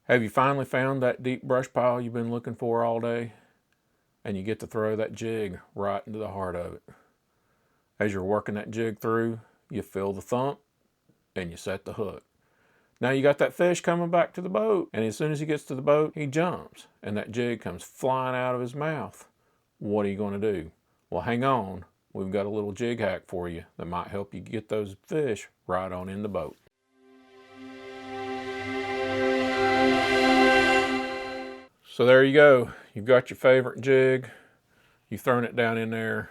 Have you finally found that deep brush pile you've been looking for all day? And you get to throw that jig right into the heart of it. As you're working that jig through, you feel the thump and you set the hook. Now you got that fish coming back to the boat, and as soon as he gets to the boat, he jumps and that jig comes flying out of his mouth. What are you going to do? Well, hang on. We've got a little jig hack for you that might help you get those fish right on in the boat. So there you go. You've got your favorite jig. You've thrown it down in there.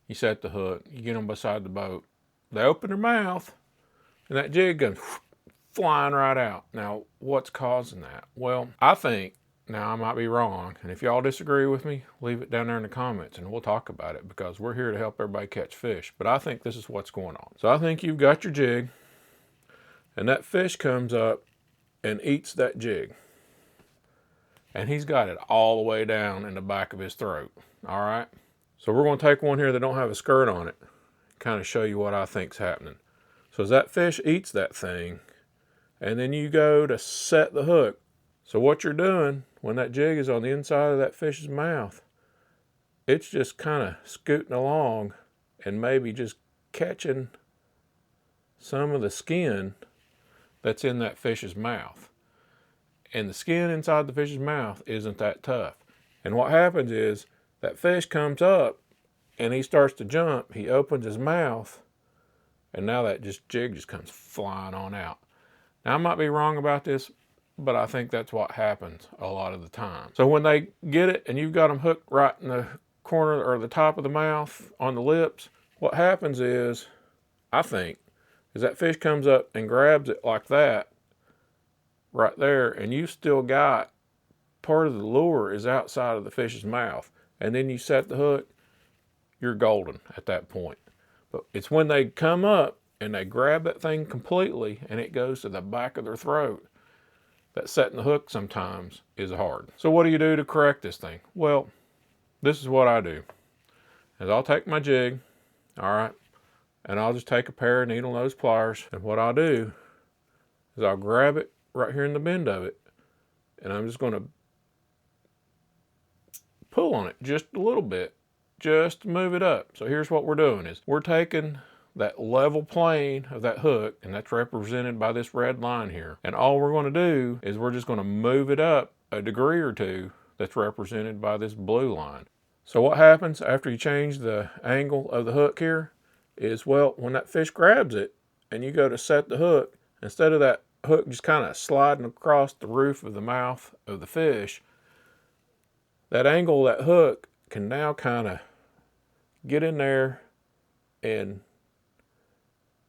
You set the hook. You get them beside the boat. They open their mouth, and that jig goes flying right out. Now, what's causing that? Well, I think, now I might be wrong, and if y'all disagree with me, leave it down there in the comments, and we'll talk about it, because we're here to help everybody catch fish. But I think this is what's going on. So I think you've got your jig, and that fish comes up and eats that jig. And he's got it all the way down in the back of his throat. All right. So we're going to take one here that don't have a skirt on it, kind of show you what I think's happening. So as that fish eats that thing, and then you go to set the hook. So what you're doing when that jig is on the inside of that fish's mouth, it's just kind of scooting along and maybe just catching some of the skin that's in that fish's mouth. And the skin inside the fish's mouth isn't that tough. And what happens is that fish comes up and he starts to jump. He opens his mouth, and now that jig just comes flying on out. Now I might be wrong about this, but I think that's what happens a lot of the time. So when they get it and you've got them hooked right in the corner or the top of the mouth on the lips, what happens is, I think, is that fish comes up and grabs it like that, right there, and you still got part of the lure is outside of the fish's mouth, and then you set the hook, you're golden at that point. But it's when they come up and they grab that thing completely and it goes to the back of their throat that setting the hook sometimes is hard. So what do you do to correct this thing? Well, this is what I do. Is I'll take my jig, all right, and I'll just take a pair of needle nose pliers, and what I'll do is I'll grab it right here in the bend of it, and I'm just going to pull on it just a little bit, just to move it up. So here's what we're doing is we're taking that level plane of that hook, and that's represented by this red line here, and all we're going to do is we're just going to move it up a degree or two that's represented by this blue line. So what happens after you change the angle of the hook here is, well, when that fish grabs it and you go to set the hook, instead of that hook just kind of sliding across the roof of the mouth of the fish, that angle of that hook can now kind of get in there and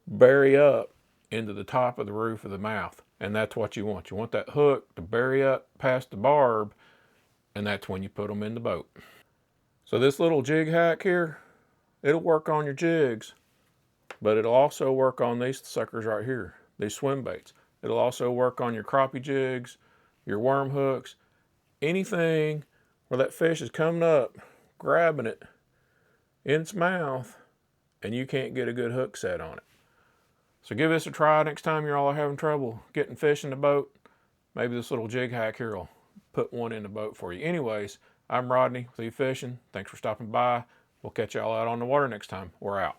bury up into the top of the roof of the mouth. And that's what you want. You want that hook to bury up past the barb, and that's when you put them in the boat. So this little jig hack here, it'll work on your jigs, but it'll also work on these suckers right here, these swim baits. It'll also work on your crappie jigs, your worm hooks, anything where that fish is coming up, grabbing it in its mouth, and you can't get a good hook set on it. So give this a try next time you're all having trouble getting fish in the boat. Maybe this little jig hack here will put one in the boat for you. Anyways, I'm Rodney with eFishin. Thanks for stopping by. We'll catch y'all out on the water next time. We're out.